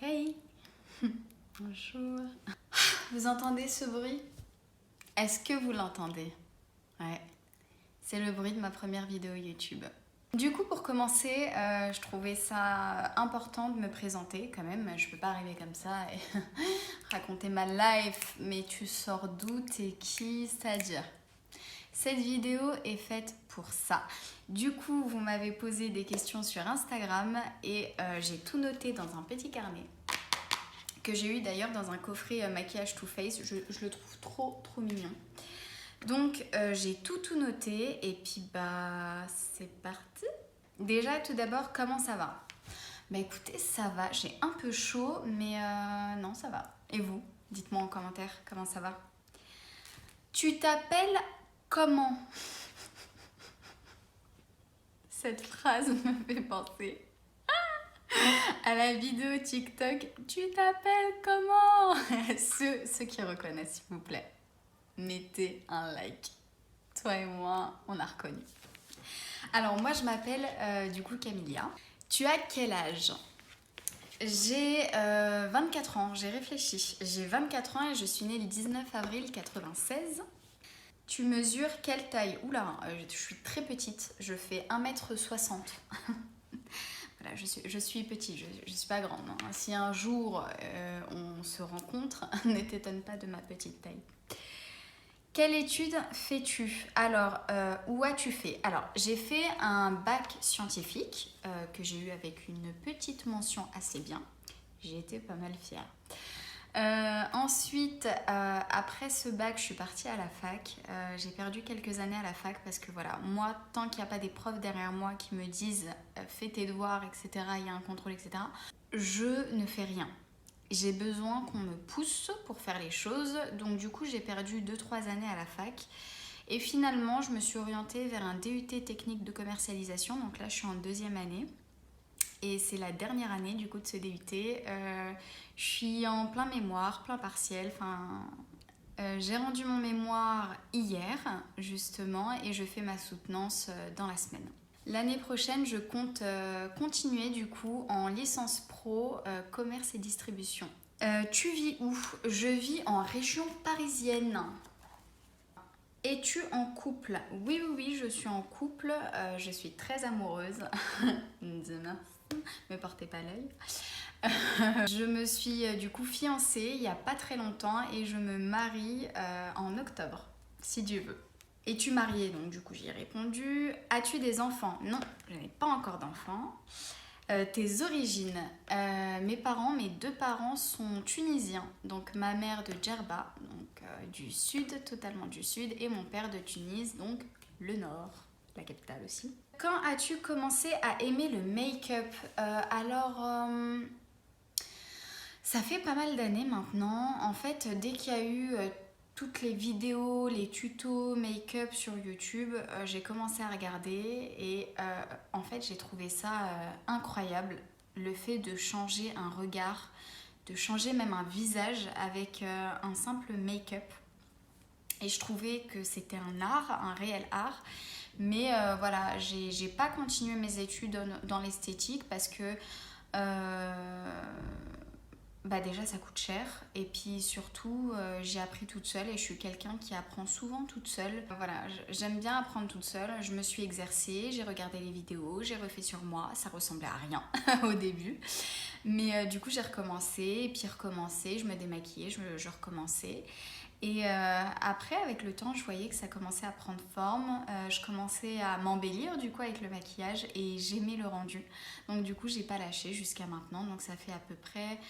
Hey. Bonjour. Vous entendez ce bruit? Est-ce que vous l'entendez? Ouais. C'est le bruit de ma première vidéo YouTube. Du coup, pour commencer, je trouvais ça important de me présenter quand même. Je peux pas arriver comme ça et raconter ma life. Mais tu sors d'où? T'es qui? C'est-à-dire, cette vidéo est faite pour ça. Du coup, vous m'avez posé des questions sur Instagram et j'ai tout noté dans un petit carnet que j'ai eu d'ailleurs dans un coffret maquillage Too Faced. Je le trouve trop mignon. Donc j'ai tout noté et puis bah c'est parti. Déjà tout d'abord, comment ça va? Bah écoutez, ça va, j'ai un peu chaud mais non, ça va. Et vous? Dites-moi en commentaire comment ça va. Tu t'appelles comment? Cette phrase me fait penser à la vidéo TikTok. Tu t'appelles comment? Ceux qui reconnaissent, s'il vous plaît, mettez un like. Toi et moi, on a reconnu. Alors moi, je m'appelle du coup Camilla. Tu as quel âge? J'ai 24 ans, j'ai réfléchi. J'ai 24 ans et je suis née le 19 avril 96. Tu mesures quelle taille? Oula, je suis très petite, je fais 1m60. Voilà, je suis petite, je suis pas grande. Hein. Si un jour on se rencontre, ne t'étonne pas de ma petite taille. Quelle étude fais-tu? Alors, où as-tu fait? Alors, j'ai fait un bac scientifique que j'ai eu avec une petite mention assez bien. J'ai été pas mal fière. Ensuite, après ce bac, je suis partie à la fac. J'ai perdu quelques années à la fac parce que voilà, moi, tant qu'il n'y a pas des profs derrière moi qui me disent fais tes devoirs, etc., il y a un contrôle, etc., je ne fais rien. J'ai besoin qu'on me pousse pour faire les choses. Donc du coup, j'ai perdu 2-3 années à la fac. Et finalement, je me suis orientée vers un DUT technique de commercialisation. Donc là, je suis en 2e année. Et c'est la dernière année du coup de ce DUT. Je suis en plein mémoire, plein partiel. J'ai rendu mon mémoire hier, justement, et je fais ma soutenance dans la semaine. L'année prochaine, je compte continuer du coup en licence pro commerce et distribution. Tu vis où? Je vis en région parisienne. Es-tu en couple? Oui, je suis en couple. Je suis très amoureuse. Me portez pas l'œil. Je me suis du coup fiancée il n'y a pas très longtemps et je me marie en octobre, si Dieu veut. Es-tu mariée? Donc du coup j'y ai répondu. As-tu des enfants? Non, je n'ai pas encore d'enfants. Tes origines? Mes 2 parents sont tunisiens. Donc ma mère de Djerba, donc du sud, totalement du sud, et mon père de Tunis, donc le nord, la capitale aussi. Quand as-tu commencé à aimer le make-up? Ça fait pas mal d'années maintenant. En fait, dès qu'il y a eu toutes les vidéos, les tutos make-up sur YouTube, j'ai commencé à regarder et en fait, j'ai trouvé ça incroyable. Le fait de changer un regard, de changer même un visage avec un simple make-up. Et je trouvais que c'était un art, un réel art. Mais voilà, j'ai pas continué mes études dans l'esthétique parce que bah déjà ça coûte cher et puis surtout j'ai appris toute seule et je suis quelqu'un qui apprend souvent toute seule. Voilà, j'aime bien apprendre toute seule. Je me suis exercée, j'ai regardé les vidéos, j'ai refait sur moi. Ça ressemblait à rien au début. Mais du coup j'ai recommencé et puis recommencé, je me démaquillais, je recommençais. Et après, avec le temps, je voyais que ça commençait à prendre forme. Je commençais à m'embellir du coup avec le maquillage et j'aimais le rendu. Donc du coup, j'ai pas lâché jusqu'à maintenant. Donc ça fait à peu près,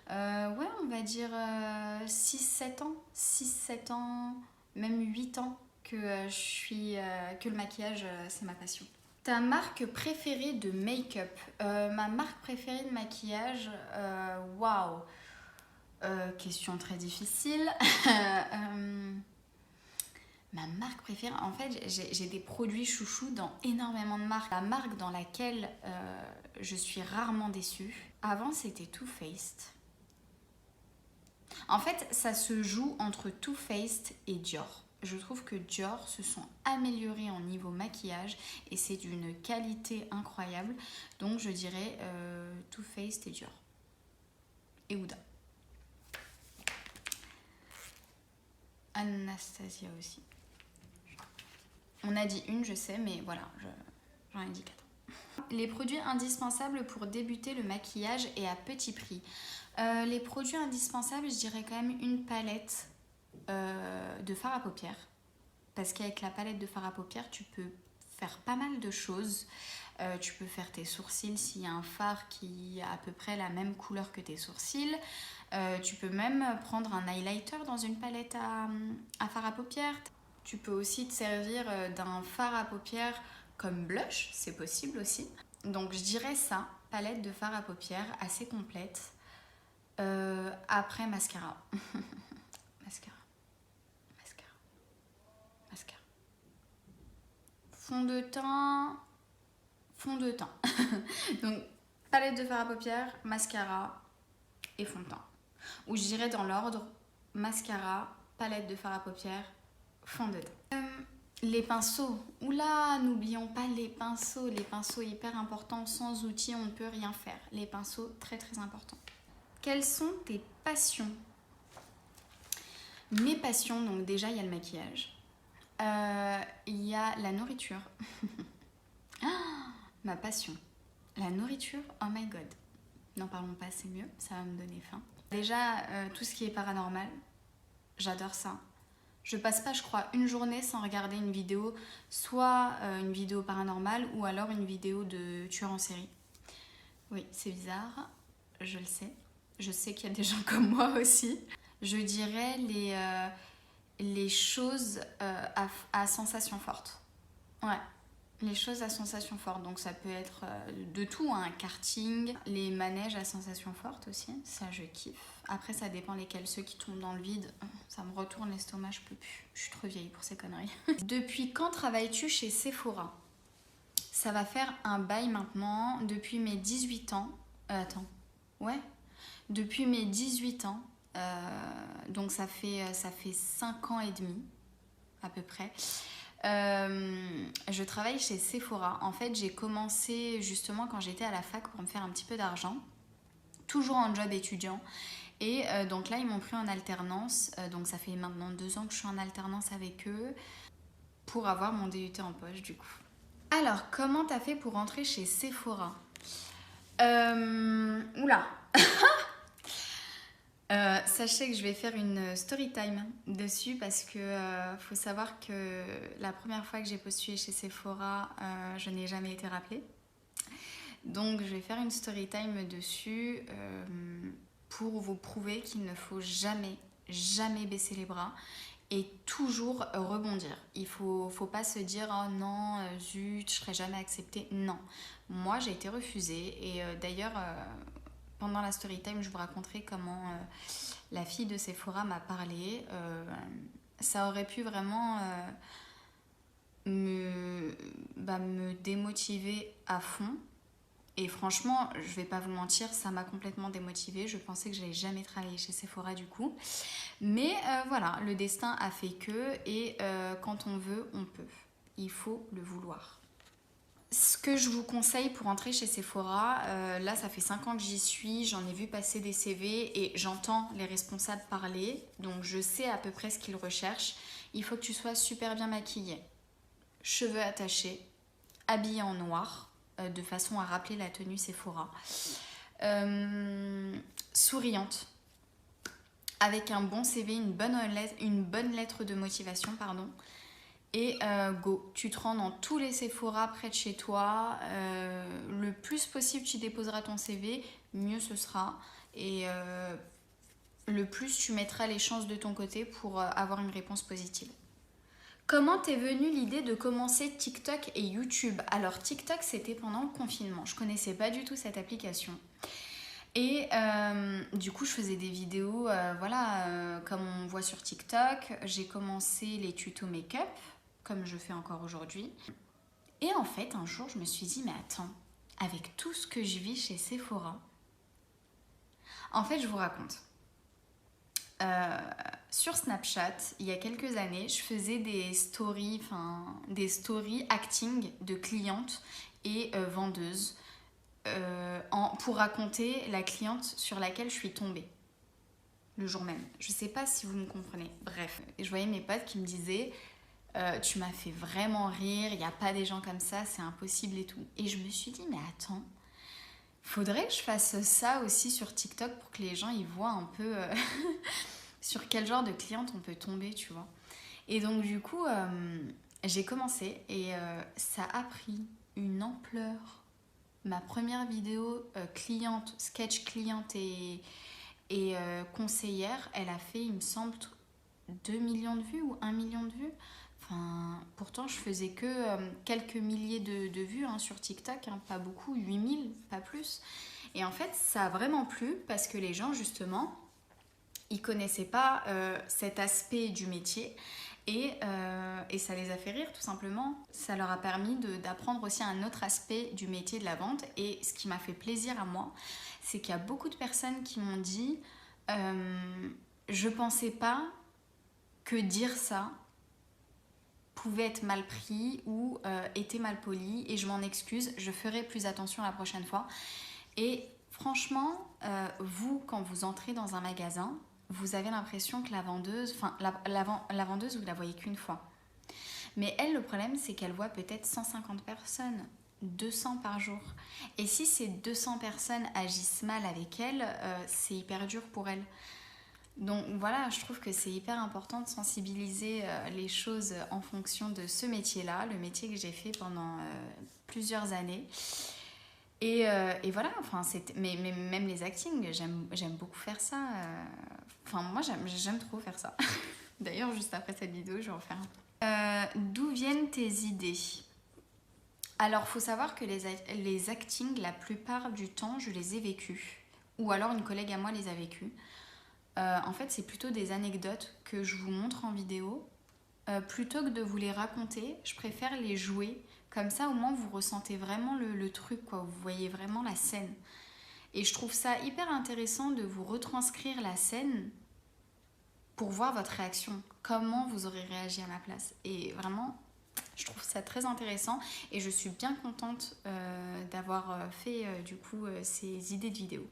ouais, on va dire 6-7 ans. 6-7 ans, même 8 ans que que le maquillage, c'est ma passion. Ta marque préférée de make-up? Ma marque préférée de maquillage, waouh! Question très difficile. Ma marque préférée, en fait, j'ai des produits chouchous dans énormément de marques. La marque dans laquelle je suis rarement déçue, avant c'était Too Faced. En fait, ça se joue entre Too Faced et Dior. Je trouve que Dior se sont améliorés en niveau maquillage et c'est d'une qualité incroyable. Donc je dirais Too Faced et Dior. et Huda. Anastasia aussi. On a dit une, je sais, mais voilà, j'en ai dit 4. Les produits indispensables pour débuter le maquillage et à petit prix. Les produits indispensables, je dirais quand même une palette de fard à paupières. Parce qu'avec la palette de fard à paupières, tu peux faire pas mal de choses. Tu peux faire tes sourcils s'il y a un fard qui a à peu près la même couleur que tes sourcils. Tu peux même prendre un highlighter dans une palette à fard à paupières. Tu peux aussi te servir d'un fard à paupières comme blush, c'est possible aussi. Donc je dirais ça, palette de fard à paupières assez complète. Après mascara. Mascara. Fond de teint. Donc palette de fard à paupières, mascara et fond de teint. Ou je dirais dans l'ordre, mascara, palette de fard à paupières, fond de teint. Les pinceaux. Oula, n'oublions pas les pinceaux. Les pinceaux hyper importants. Sans outils, on ne peut rien faire. Les pinceaux, très très importants. Quelles sont tes passions? Mes passions, donc déjà, il y a le maquillage. Il y a la nourriture. Ma passion. La nourriture, oh my god. N'en parlons pas, c'est mieux. Ça va me donner faim. Déjà, tout ce qui est paranormal, j'adore ça. Je passe pas, je crois, une journée sans regarder une vidéo, soit une vidéo paranormale ou alors une vidéo de tueur en série. Oui, c'est bizarre, je le sais. Je sais qu'il y a des gens comme moi aussi. Je dirais les choses à sensations fortes. Ouais, les choses à sensations fortes. Donc ça peut être de tout, un karting, les manèges à sensations fortes aussi. Ça, je kiffe. Après, ça dépend lesquels. Ceux qui tombent dans le vide, ça me retourne l'estomac, je peux plus. Je suis trop vieille pour ces conneries. Depuis quand travailles-tu chez Sephora? Ça va faire un bail maintenant. Depuis mes 18 ans. Attends. Ouais. Depuis mes 18 ans. Donc ça fait 5 ans et demi, à peu près. Je travaille chez Sephora. En fait, j'ai commencé justement quand j'étais à la fac pour me faire un petit peu d'argent. Toujours en job étudiant. Et donc là, ils m'ont pris en alternance. Donc ça fait maintenant 2 ans que je suis en alternance avec eux pour avoir mon DUT en poche du coup. Alors, comment t'as fait pour rentrer chez Sephora? Oula. Sachez que je vais faire une story time dessus parce que faut savoir que la première fois que j'ai postulé chez Sephora, je n'ai jamais été rappelée. Donc je vais faire une story time dessus pour vous prouver qu'il ne faut jamais baisser les bras et toujours rebondir. Il faut pas se dire oh non zut je serai jamais acceptée. Non, moi j'ai été refusée et d'ailleurs pendant la story time je vous raconterai comment la fille de Sephora m'a parlé. Ça aurait pu vraiment me démotiver à fond. Et franchement, je vais pas vous mentir, ça m'a complètement démotivée. Je pensais que j'allais jamais travailler chez Sephora du coup. Mais voilà, le destin a fait que et quand on veut, on peut. Il faut le vouloir. Ce que je vous conseille pour entrer chez Sephora, là ça fait 5 ans que j'y suis, j'en ai vu passer des CV et j'entends les responsables parler. Donc je sais à peu près ce qu'ils recherchent. Il faut que tu sois super bien maquillée, cheveux attachés, habillée en noir. De façon à rappeler la tenue Sephora. Souriante, avec un bon CV, une bonne lettre de motivation, pardon. Et go, tu te rends dans tous les Sephora près de chez toi. Le plus possible, tu déposeras ton CV, mieux ce sera. Et le plus tu mettras les chances de ton côté pour avoir une réponse positive. Comment t'es venue l'idée de commencer TikTok et YouTube? Alors TikTok c'était pendant le confinement, je connaissais pas du tout cette application. Et du coup je faisais des vidéos comme on voit sur TikTok. J'ai commencé les tutos make-up, comme je fais encore aujourd'hui. Et en fait un jour je me suis dit mais attends, avec tout ce que je vis chez Sephora, en fait je vous raconte. Sur Snapchat, il y a quelques années, je faisais des stories acting de clientes et vendeuses pour raconter la cliente sur laquelle je suis tombée le jour même. Je sais pas si vous me comprenez. Bref, je voyais mes potes qui me disaient tu m'as fait vraiment rire, il n'y a pas des gens comme ça, c'est impossible et tout. Et je me suis dit mais attends, faudrait que je fasse ça aussi sur TikTok pour que les gens ils voient un peu sur quel genre de cliente on peut tomber, tu vois. Et donc du coup, j'ai commencé et ça a pris une ampleur. Ma première vidéo cliente, sketch cliente et conseillère, elle a fait, il me semble, 2 millions de vues ou 1 million de vues. Enfin, pourtant, je faisais que quelques milliers de vues hein, sur TikTok, hein, pas beaucoup, 8000, pas plus. Et en fait, ça a vraiment plu parce que les gens, justement, ils connaissaient pas cet aspect du métier et ça les a fait rire tout simplement. Ça leur a permis d'apprendre aussi un autre aspect du métier de la vente et ce qui m'a fait plaisir à moi, c'est qu'il y a beaucoup de personnes qui m'ont dit je pensais pas que dire ça pouvait être mal pris ou était mal poli et je m'en excuse, je ferai plus attention la prochaine fois. Et franchement, vous, quand vous entrez dans un magasin, vous avez l'impression que la vendeuse, enfin la vendeuse, vous la voyez qu'une fois. Mais elle, le problème, c'est qu'elle voit peut-être 150 personnes, 200 par jour. Et si ces 200 personnes agissent mal avec elle, c'est hyper dur pour elle. Donc voilà, je trouve que c'est hyper important de sensibiliser les choses en fonction de ce métier-là, le métier que j'ai fait pendant plusieurs années. Et voilà, enfin, mais même les actings, j'aime beaucoup faire ça. Enfin, moi, j'aime trop faire ça. D'ailleurs, juste après cette vidéo, je vais en faire un. D'où viennent tes idées? Alors, faut savoir que les actings, la plupart du temps, je les ai vécus. Ou alors, une collègue à moi les a vécus. En fait, c'est plutôt des anecdotes que je vous montre en vidéo. Plutôt que de vous les raconter, je préfère les jouer. Comme ça, au moins, vous ressentez vraiment le truc, quoi. Vous voyez vraiment la scène. Et je trouve ça hyper intéressant de vous retranscrire la scène pour voir votre réaction. Comment vous aurez réagi à ma place. Et vraiment, je trouve ça très intéressant. Et je suis bien contente d'avoir fait, du coup, ces idées de vidéo.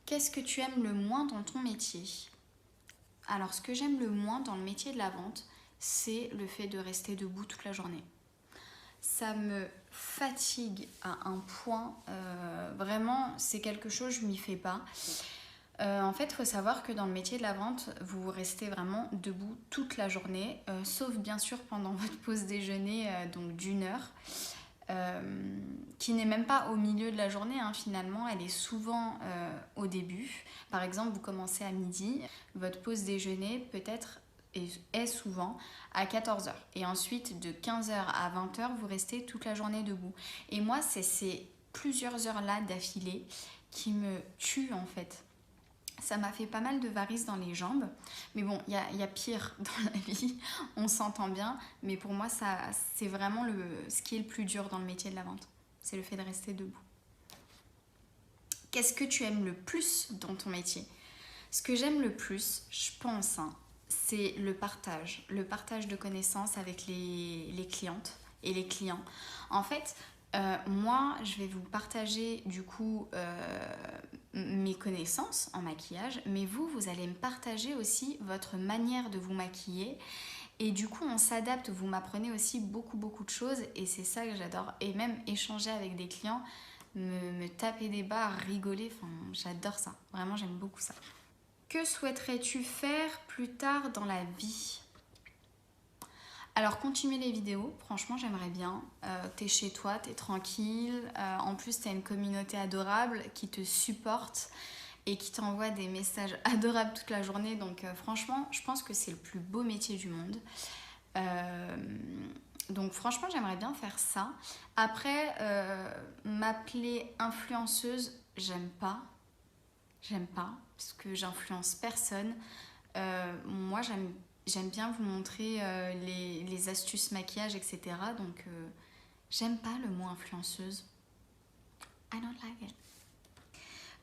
Qu'est-ce que tu aimes le moins dans ton métier? Alors, ce que j'aime le moins dans le métier de la vente, c'est le fait de rester debout toute la journée. Ça me fatigue à un point, vraiment c'est quelque chose, je m'y fais pas. En fait, il faut savoir que dans le métier de la vente, vous restez vraiment debout toute la journée, sauf bien sûr pendant votre pause déjeuner, donc d'1 heure, qui n'est même pas au milieu de la journée, hein, finalement, elle est souvent au début. Par exemple, vous commencez à midi, votre pause déjeuner peut-être est souvent à 14h. Et ensuite, de 15h à 20h, vous restez toute la journée debout. Et moi, c'est ces plusieurs heures-là d'affilée qui me tuent en fait. Ça m'a fait pas mal de varices dans les jambes. Mais bon, il y a pire dans la vie, on s'entend bien. Mais pour moi, c'est vraiment ce qui est le plus dur dans le métier de la vente. C'est le fait de rester debout. Qu'est-ce que tu aimes le plus dans ton métier? Ce que j'aime le plus, je pense, hein, c'est le partage de connaissances avec les clientes et les clients. En fait, moi, je vais vous partager du coup mes connaissances en maquillage, mais vous allez me partager aussi votre manière de vous maquiller. Et du coup, on s'adapte, vous m'apprenez aussi beaucoup de choses et c'est ça que j'adore. Et même échanger avec des clients, me taper des barres, rigoler, enfin, j'adore ça. Vraiment, j'aime beaucoup ça. Que souhaiterais-tu faire plus tard dans la vie? Alors, continuer les vidéos, franchement, j'aimerais bien. T'es chez toi, t'es tranquille. En plus, t'as une communauté adorable qui te supporte et qui t'envoie des messages adorables toute la journée. Donc, franchement, je pense que c'est le plus beau métier du monde. Donc, franchement, j'aimerais bien faire ça. Après, m'appeler influenceuse, j'aime pas. J'aime pas, parce que j'influence personne. Moi, j'aime bien vous montrer les astuces maquillage, etc. Donc, j'aime pas le mot influenceuse. I don't like it.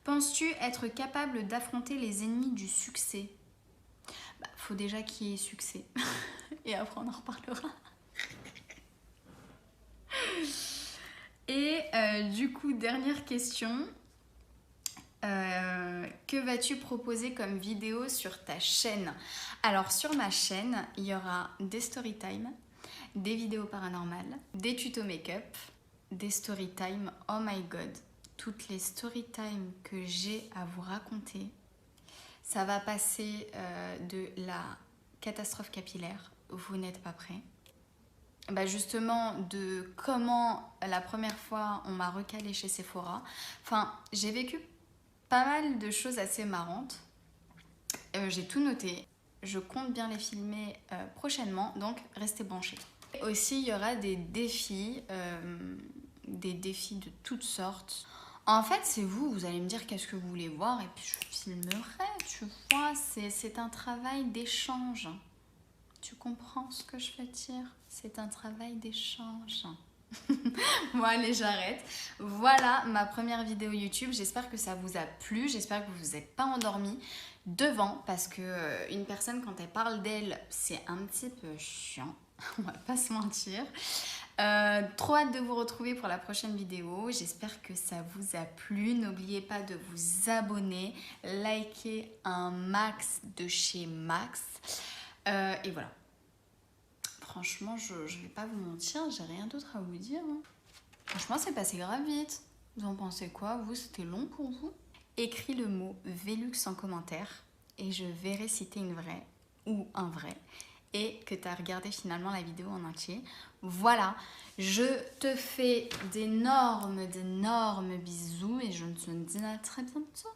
Penses-tu être capable d'affronter les ennemis du succès? Faut déjà qu'il y ait succès. Et après, on en reparlera. Et du coup, dernière question. Que vas-tu proposer comme vidéo sur ta chaîne? Alors sur ma chaîne, il y aura des story time, des vidéos paranormales, des tutos make-up, des story time. Oh my god, toutes les story time que j'ai à vous raconter, ça va passer de la catastrophe capillaire, vous n'êtes pas prêts. Bah justement de comment la première fois on m'a recalé chez Sephora. Enfin, j'ai vécu pas mal de choses assez marrantes. J'ai tout noté. Je compte bien les filmer prochainement, donc restez branchés. Aussi, il y aura des défis de toutes sortes. En fait, c'est vous, vous allez me dire qu'est-ce que vous voulez voir et puis je filmerai, tu vois. C'est un travail d'échange. Tu comprends ce que je veux dire? C'est un travail d'échange. Bon allez, j'arrête. Voilà ma première vidéo YouTube. J'espère que ça vous a plu. J'espère que vous vous êtes pas endormis devant parce que une personne quand elle parle d'elle, c'est un petit peu chiant. On va pas se mentir. Trop hâte de vous retrouver pour la prochaine vidéo. J'espère que ça vous a plu. N'oubliez pas de vous abonner, liker un max de chez Max. Et voilà. Franchement, je vais pas vous mentir, j'ai rien d'autre à vous dire. Franchement, c'est passé grave vite. Vous en pensez quoi? Vous, c'était long pour vous? Écris le mot Velux en commentaire et je verrai si t'es une vraie ou un vrai et que t'as regardé finalement la vidéo en entier. Voilà, je te fais d'énormes bisous et je te dis à très bientôt.